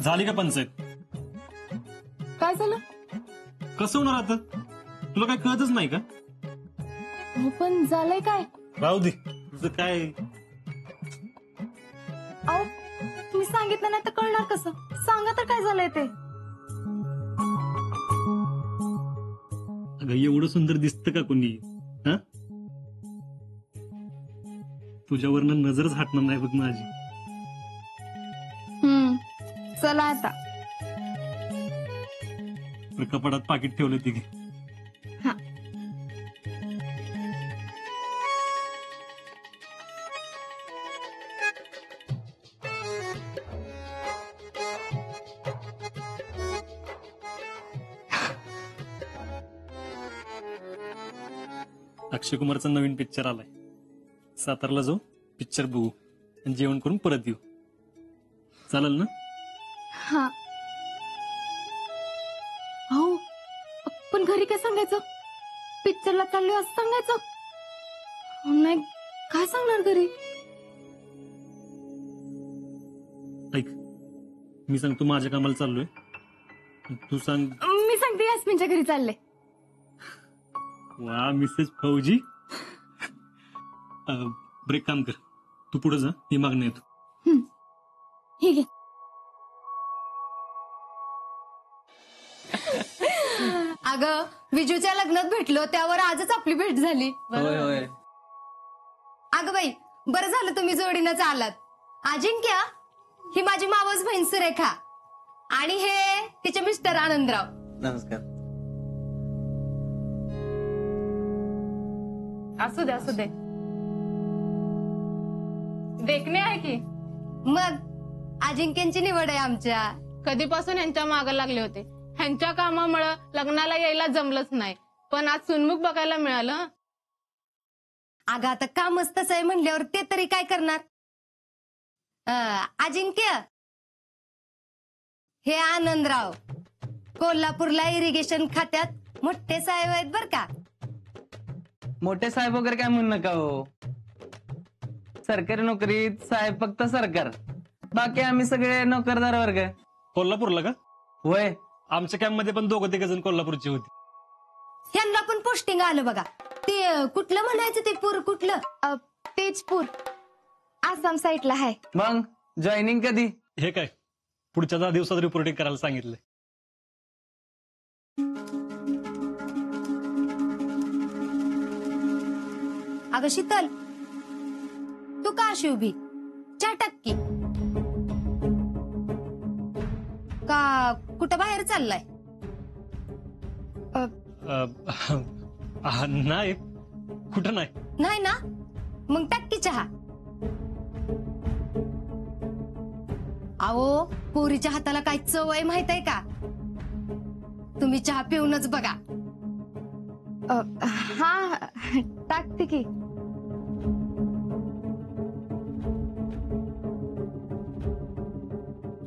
झाली का पंचायत? काय झालं? कसं होणार आता? तुला काय कळतच नाही का? हो पण झालंय काय? राहू दे तुझं काय. अहो तुम्ही सांगितलं नाही तर कळणार कसं? सांगा तर काय झालंय ते. अगं एवढं सुंदर दिसतं का कोणी? हा, तुझ्यावरनं नजरच हटणार नाही बघ माझी. चला आता. कपाटात पाकिट ठेवलं तिघे. हा. अक्षय कुमारचा नवीन पिक्चर आलाय. सातारला जाऊ पिक्चर बघू आणि जेवण करून परत येऊ. चालेल ना? हा. हो पण घरी काय सांगायचं? पिक्चरला चाललोय असं सांगायचं? नाही काय सांगणार घरी? ऐक, मी सांगतो माझ्या कामाला चाललोय, तू सांग. मी सांगते यास्मिनच्या घरी चालले. वा मिसेस फौजी. ब्रेक काम कर, तू पुढे जा, मी मागणं येतो. ठीक आहे. अगं विजूच्या लग्नात भेटलो त्यावर आजच आपली भेट झाली. होय होय. अगं बाई बरं झालं तुम्ही जोडीनंच आलात. अजिंक्य ही माझी मावस बहीण सुरेखा आणि हे तिचे मिस्टर आनंदराव. नमस्कार. असू दे असू दे. देखणे आहे की. मग अजिंक्यांची निवड आहे आमच्या. कधीपासून ह्यांच्या मागं लागले होते. ह्यांच्या कामामुळे लग्नाला यायला जमलंच नाही, पण आज सुनमुख बघायला मिळालं. अगं आता कामच तसं आहे म्हणल्यावर ते तरी काय करणार. अजिंक्य हे आनंदराव कोल्हापूरला इरिगेशन खात्यात मोठे साहेब आहेत बर का. मोठे साहेब वगैरे काय म्हणू नका हो. सरकारी नोकरीत साहेब फक्त सरकार, बाकी आम्ही सगळे नोकरदार वर्ग. कोल्हापूरला का? होय. आमच्या कॅम्प मध्ये पण दोघं तिघ जण कोल्हापूरची होती. यांना पण पोस्टिंग आलं बघा. ते कुठलं म्हणायचं ते पूर कुठलं? तेजपूर आसाम साईडला आहे. मग जॉईनिंग कधी? हे काय पुढच्या 10 दिवसात रिपोर्टिंग करायला सांगितलंय. अगं शीतल तू का अशी उभी? चहा टाक की. का कुठं बाहेर चाललाय? नाही कुठं नाही. नाही ना मग टाक की चहा. अहो पोरीच्या हाताला काय चव आहे माहित आहे का? तुम्ही चहा पिऊनच बघा. हा टाकते की.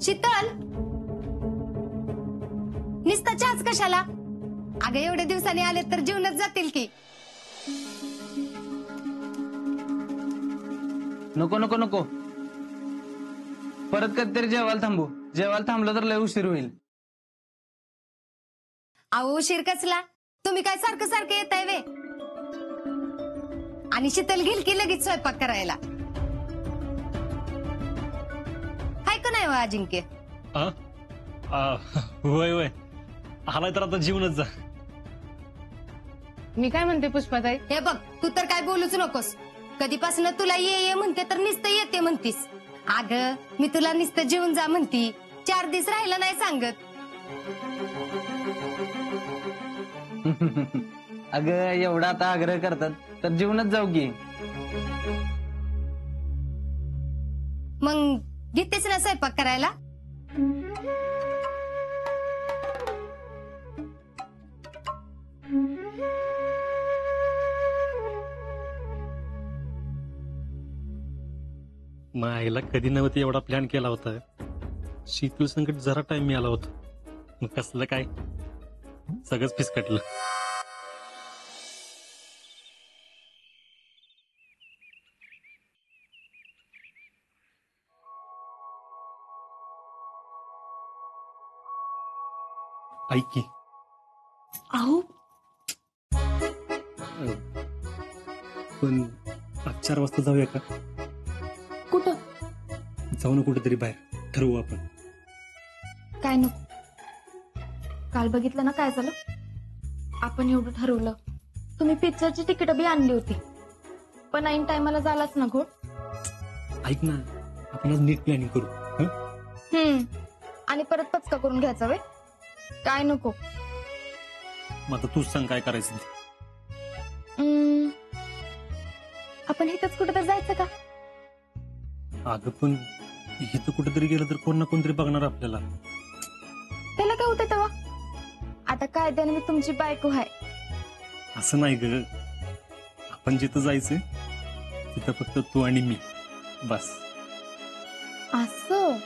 शीतल निस्ता चहाच कशाला? अगं एवढ्या दिवसांनी आले तर जीवनच जातील की. नको नको नको, परत कधीतरी जेवायला थांबू. जेवायला थांबलं तर लय उशीर होईल. अहो उशीर कसला? तुम्ही काय सारखं सारखं येताय वे? आणि शीतल घेईल की लगेच स्वयंपाक करायला. हाय का नाही हो अजिंक्य? होय होय, आलाय तर आता जीवनच जा. मी काय म्हणते पुष्पाताई, हे बघ तू तर काय बोलूच नकोस. कधीपासून तुला ये म्हणते तर नुसतं येते म्हणतीस. अगं मी तुला नुसतं जेवून जा म्हणती. 4 दिवस राहिलं नाही सांगत. अगं एवढा आता आग्रह करतात तर जीवनच जाऊ की. मग घेतेस ना स्वयंपाक करायला? मायला कधी नव्हती एवढा प्लॅन केला होता. शीतल संकट जरा टाइम मिळाला होता, मग कसलं काय सगळंच फिसकटलं. ऐक की अहो पण आज 4 वाजता जाऊया का? कुठं? जाऊ ना कुठेतरी बाहेर, ठरवू आपण. काय नको. काल बघितलं ना काय झालं. आपण एवढं ठरवलं, तुम्ही पिक्चरची तिकीट बी आणली होती, पण ऐन टायमाला झालाच ना घोट. ऐक ना, आपण आज नीट प्लॅनिंग करू. हं? आणि परत पचका करून घ्यायचा वे. काय नको. मग आता तूच सांग काय करायचं ते. आपण इथंच कुठं तर जायचं का? अगं पण इथं कुठेतरी गेलं तर कोण ना कोणतरी बघणार आपल्याला. त्याला काय होतं तेव्हा? आता कायद्याने मी तुमची बायको आहे. असं नाही ग, आपण जिथं जायचंय तिथं फक्त तू आणि मी बस. असं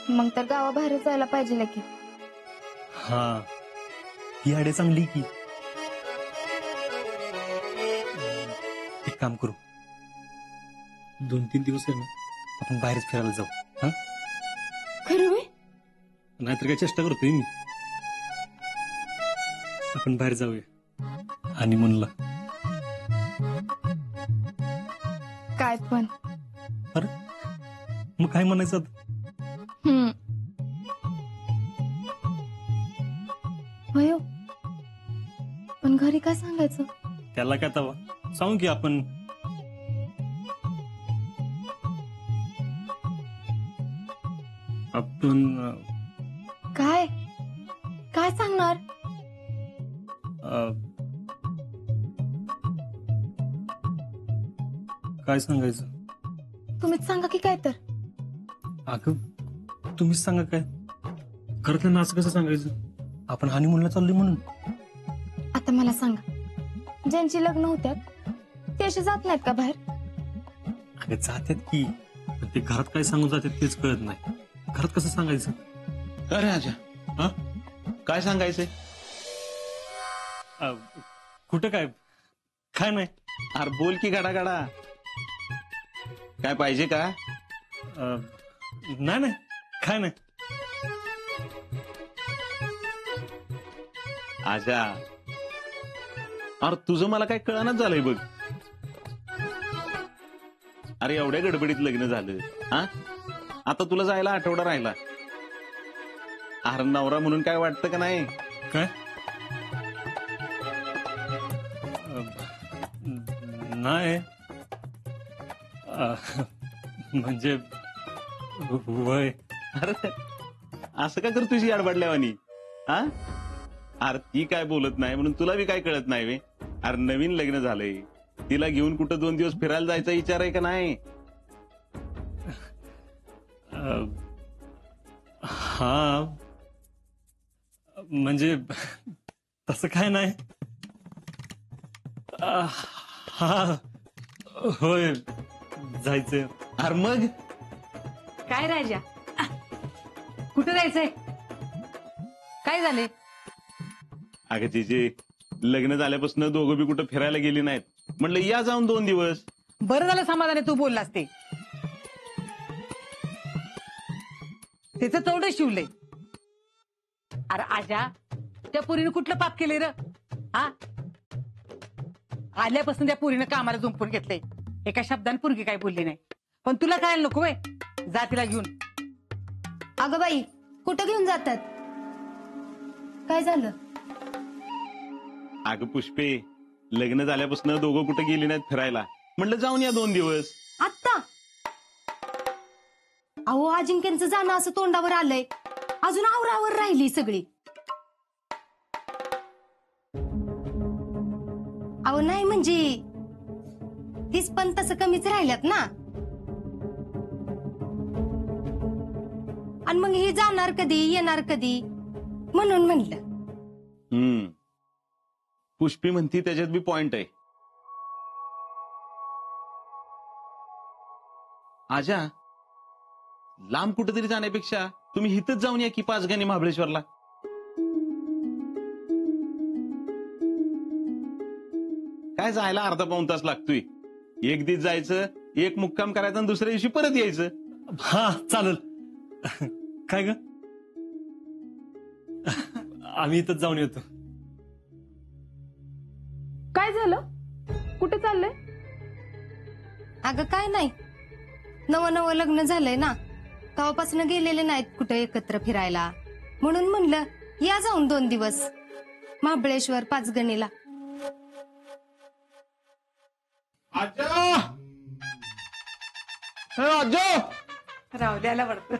मग तर गावाबाहेर जायला पाहिजे की. हा, ही आयडिया चांगली की. एक काम करू, 2-3 दिवस आहे ना आपण बाहेरच फिरायला जाऊ. हा, खरं व्हय? नाहीतर काय चेष्टा करतोय मी. आपण बाहेर जाऊया आणि म्हणला. काय पण. अरे मग काय म्हणायचं आता? होय. पण घरी काय सांगायचं? त्याला काय तवा सांगू की आपण. काय काय सांगणार? काय सांगायचं? तुम्हीच सांगा की काय तर. अगं तुम्हीच सांगा काय. खरं त्यांना असं कसं सांगायचं आपण हनीमूनला चाललोय म्हणून? आता मला सांगा, ज्यांची लग्न होत्यात ते असे जात नाहीत का बाहेर? अगं जातात की, पण ते घरात काय सांगून जातात तेच कळत नाही. घरात कसं सांगायचं? अरे आजा, हा, काय सांगायचंय? कुठं काय काय नाही. अरे बोल की गाडा गाडा. काय पाहिजे का? नाही नाही काय नाही. आजा, अरे तुझं मला काय कळणच झालंय बघ. अरे एवढ्या गडबडीत लग्न झालं, हा? आता तुला जायला आठवडा राहिला. अरे नवरा म्हणून काय वाटतं का नाही? काय नाही म्हणजे वय. अरे असं का कर तुझी आडबाडल्यावानी, हा? अरे ती काय बोलत नाही म्हणून तुला बी काय कळत नाही वे? अरे नवीन लग्न झालंय, तिला घेऊन कुठं 2 दिवस फिरायला जायचा विचार आहे का नाही? हा म्हणजे तसं काय नाही. हा होय जायचंय. अरे मग काय राजा, कुठं जायचंय? काय झाले? अगं तिचे लग्न झाल्यापासून दोघं बी कुठं फिरायला गेली नाहीत. म्हणलं या जाऊन 2 दिवस. बरं झालं समाधाने तू बोललास ते. त्याचं तेवढं शिवलंय. अरे आजा, त्या पोरीनं कुठलं पाप केलंय र? हा, आल्यापासून त्या पोरीनं कामाला झुंपून घेतलंय. एका शब्दाने पोरगी काय बोलली नाही. पण तुला कळायला नको वे, जा तिला घेऊन. अगं बाई, कुठं घेऊन जातात? काय झालं? अगं पुष्पे, लग्न झाल्यापासून दोघं कुठं गेली नाहीत फिरायला. म्हणलं जाऊन या 2 दिवस. आत्ता? अहो अजिंक्यांचं जाणं असं तोंडावर आलंय, अजून आवरावर राहिली सगळी. अहो नाही म्हणजे तीच पण तसं कमीच राहिल्यात ना. आणि मग हे जाणार कधी येणार कधी म्हणून म्हणलं. पुष्पी म्हणती त्याच्यात बी पॉइंट आहे. आजा, लांब कुठेतरी जाण्यापेक्षा तुम्ही इथंच जाऊन या की पाचगणी महाबळेश्वरला. काय जायला अर्धा पाऊण तास लागतोय. एक दिवस जायचं, एक मुक्काम करायचा आणि दुसऱ्या दिवशी परत यायचं. हा चालेल. काय ग आम्ही इथंच जाऊन येतो. काय झालं? कुठे चाललंय? अगं काय नाही, नवं नवं लग्न झालंय ना, तेव्हापासून गेलेले नाहीत कुठे एकत्र फिरायला, म्हणून म्हणलं या जाऊन 2 दिवस महाबळेश्वर, पाचगणीला. रावल्याला वाटतं.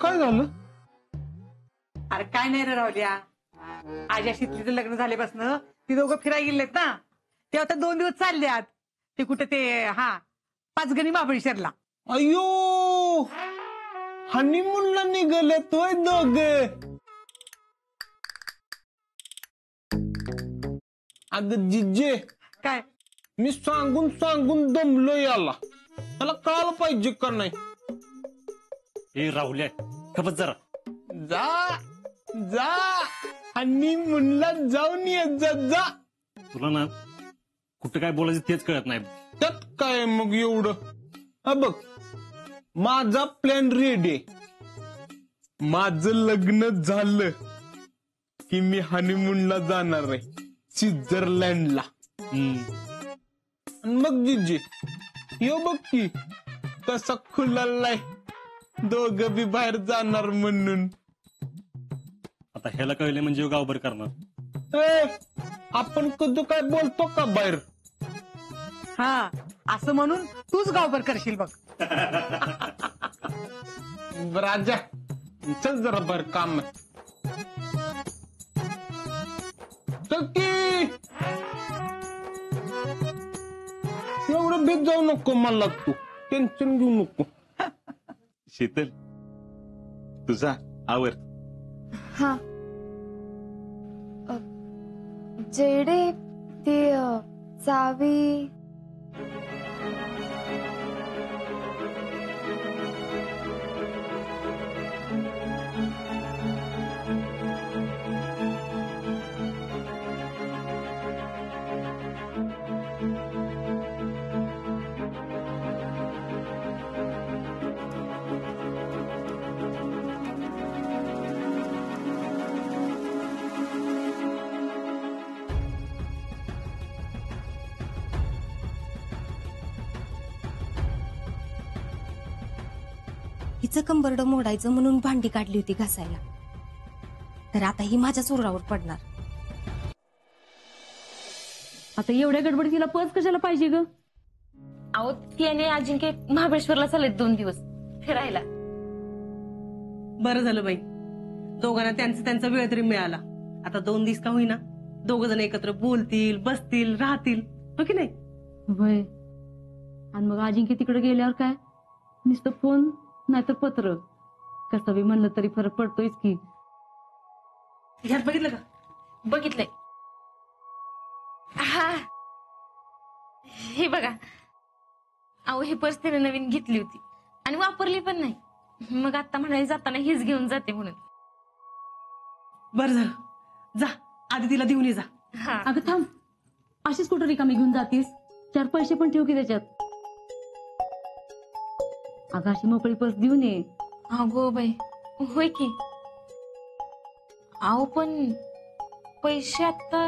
काय झालं? अरे काय नाही रे रावल्या, आजा शीतलीचं लग्न झाल्यापासून ती दोघं फिरायला गेलेत ना, ते आता 2 दिवस चालल्यात. ते कुठे ते पाचगणी महाबळेश्वरला. अयो, हनीमूनला निघाले तोय दोघे. अगं जिजे, काय मी सांगून सांगून दमलो याला, त्याला कळायला पाहिजे का नाही? हे राहुल्या खपत जरा. जा जा, हनीमूनला जाऊन ये, जा जा. तुला ना कुठं काय बोलायचं तेच कळत नाही. त्यात काय मग एवढं? हा बघ, माझा प्लॅन रेडी आहे. माझं लग्न झालं की मी हनीमूनला जाणार आहे, स्वित्झर्लंडला. आणि मग जिजे यो बघ की कसा खुलालाय, दोघं बी बाहेर जाणार म्हणून. आता ह्याला कळले म्हणजे गावभर करणार. ए, आपण कधी काय बोलतो का बाहेर? हा, असं म्हणून तूच गावभर करशील बघ. राजा चल जरा बाहेर काम आहे. चल की, एवढं भीत जाऊ नको मला, तू टेन्शन घेऊ नको. शीतल, तुझा आवर. हा. जेडे ते चावी. हिचं कंबरडं मोडायचं म्हणून भांडी काढली होती घासायला, तर आता ही माझ्याच उरावर पडणार. आता एवढ्या गडबडीत तिला पर्स कशाला पाहिजे ग? अहो, ती आणि अजिंक्य महाबळेश्वरला चाललेत 2 दिवस फिरायला. बरं झालं बाई, दोघांना त्यांचा वेळ तरी मिळाला. आता 2 दिवस का होईना, 2 जण एकत्र बोलतील, बसतील, राहतील, हो की नाही? वय. आणि मग अजिंक्य तिकडे गेल्यावर काय, नुसतं फोन नाहीतर पत्र. कसं बी म्हणलं तरी फरक पडतोयच की. ह्यात बघितलं का? बघितलंय. हा, हे बघा. अहो, ही पर्स त्याने नवीन घेतली होती आणि वापरली पण नाही. मग आता म्हणाले जाताना हीच घेऊन जाते म्हणून. बरं झालं, जा आधी तिला देऊन ये जा. हा. अगं थांब, अशीच कुठं रिकामी घेऊन जातीस? 4 पैसे पण ठेव की त्याच्यात. अगं अशी मोकळी पर्स देऊन ये. अगो बाई, होय की. अहो पण पैसे आता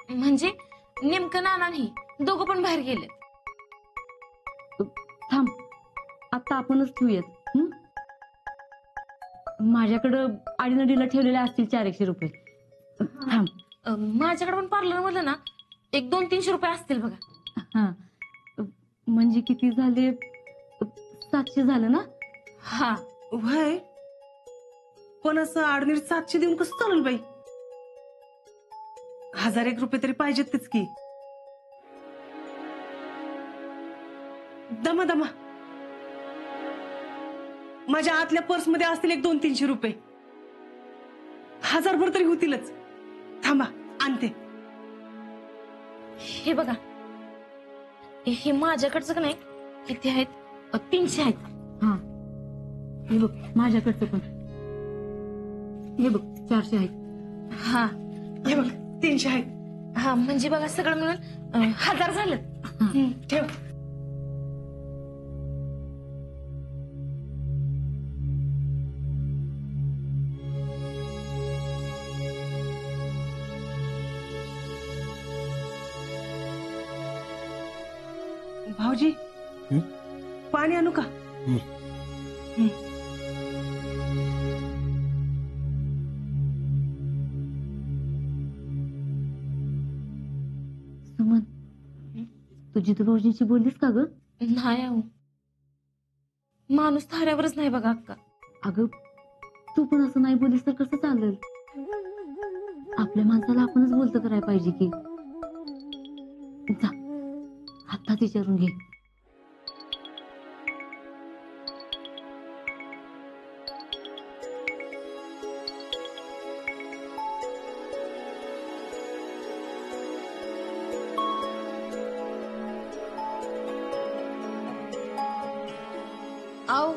म्हणजे नेमकं नाना नाही, दोघं पण बाहेर गेले. थांब, आता आपणच ठेवूयात. माझ्याकडं आडीनडीला ठेवलेले असतील 400 रुपये. थांब. माझ्याकडे पण पार्लर मधलं ना 100-200-300 रुपये असतील बघा. हा, म्हणजे किती झाले? 700 झालं ना? हा. वय, पण असं आडनीड 700 देऊन कसं चालेल बाई? 1001 रुपये तरी पाहिजेतच की. दमा दमा, माझ्या आतल्या पर्स मध्ये असतील 100-300 रुपये. 1000 भर तरी होतीलच. थांबा आणते. हे बघा, हे माझ्याकडचं का नाही, किती आहेत? 300 आहेत. हा, हे बघ माझ्याकडचं पण. हे बघ 400 आहेत. हा, हे बघ 300 आहेत. हा, म्हणजे बघा सगळं मिळून 1000 झालं. ठेव. भाऊजी पाणी आणू का? सुमन तुझी तू भाऊजींशी बोललीस का ग? नाही अहो, माणूस थाऱ्यावरच नाही बघा अक्का. अगं तू पण असं नाही बोलीस तर कसं चालेल? आपल्या माणसाला आपणच बोलतं करायला पाहिजे की. जा हातात विचारून घे. आओ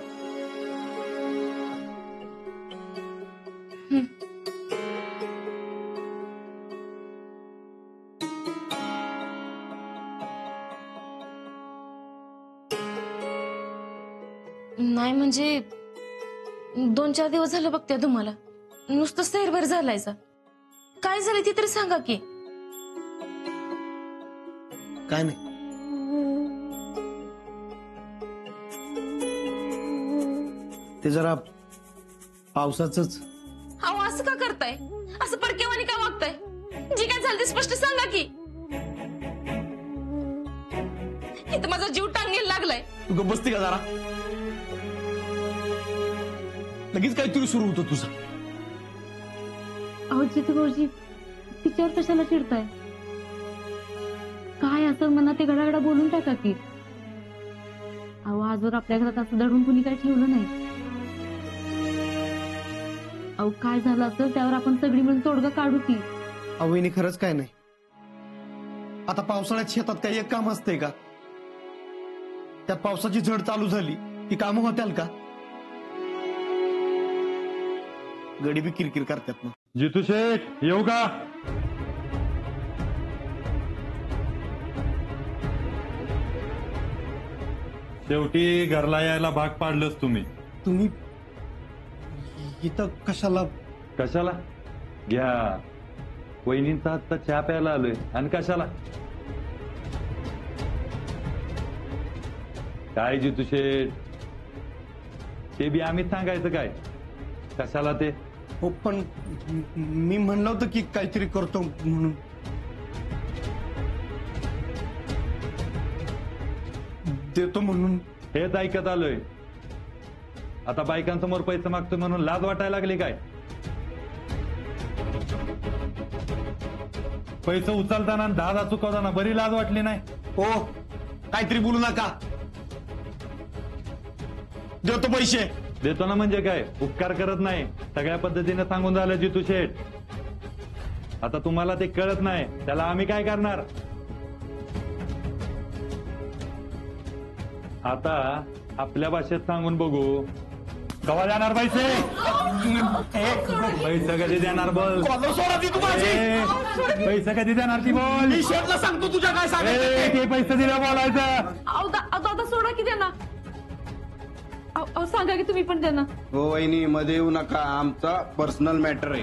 नाही म्हणजे 2-4 दिवस झालं बघते तुम्हाला, नुसतं सैरभर झालायचा. काय झालं ती तरी सांगा की. काय नाही, ते जरा पावसाचंच. अहो असं का करताय? असं परकेवानी का वागताय? जे काय झालं ते स्पष्ट सांगा की. इथं माझा जीव टांगेल लागलाय. तू गप्प बसते का जरा? लगेच काहीतरी सुरू होतं तुझं. अहो जितू भाऊजी तिच्यावर कशाला चिडताय? काय असं मनात ते घडाघडा बोलून टाका की. अहो आजवर आपल्या घरात असं दडून कुणी काही ठेवलं नाही. अहो काय झालं असेल त्यावर आपण सगळी मिळून तोडगा काढू की. वहिनी खरंच काय नाही. आता पावसाळ्यात शेतात काही एक काम असतंय का? त्यात पावसाची झड चालू झाली की कामं होत्याल का? गडी बी किरकिर करतात ना. जितू शेठ येऊ का? शेवटी घरला यायला भाग पाडलंच तुम्ही. तुम्ही इथं कशाला? कशाला घ्या, वहिनींचा हातचा चहा प्यायला आलोय. आणि कशाला काय जितू शेठ, ते बी आम्हीच सांगायचं काय? कशाला ते? हो पण मी म्हणलं होतं की काहीतरी करतो म्हणून. देतो म्हणून. हेच ऐकत आलोय. आता बायकांसमोर पैसे मागतो म्हणून लाज वाटायला लागली काय? पैसे उचलताना 10 चुकवताना बरी लाज वाटली नाही? हो काहीतरी बोलू नका. देतो पैसे. देतो ना म्हणजे काय? उपकार करत नाही. सगळ्या पद्धतीने सांगून झालं जितू शेठ. आता तुम्हाला ते कळत नाही, त्याला आम्ही काय करणार? आता आपल्या भाषेत सांगून बघू. कवा देणार पैसे? पैसे कधी देणार बोल? पैसे कधी देणार ती बोल? शेठला सांगतो तुझ्या काय सांगायचं ते पैसे दिले बोलायचं. आता सोडा की त्यांना. सांगा की तुम्ही पण त्यांना. हो वहिनी मध्ये येऊ नका, आमचा पर्सनल मॅटर आहे.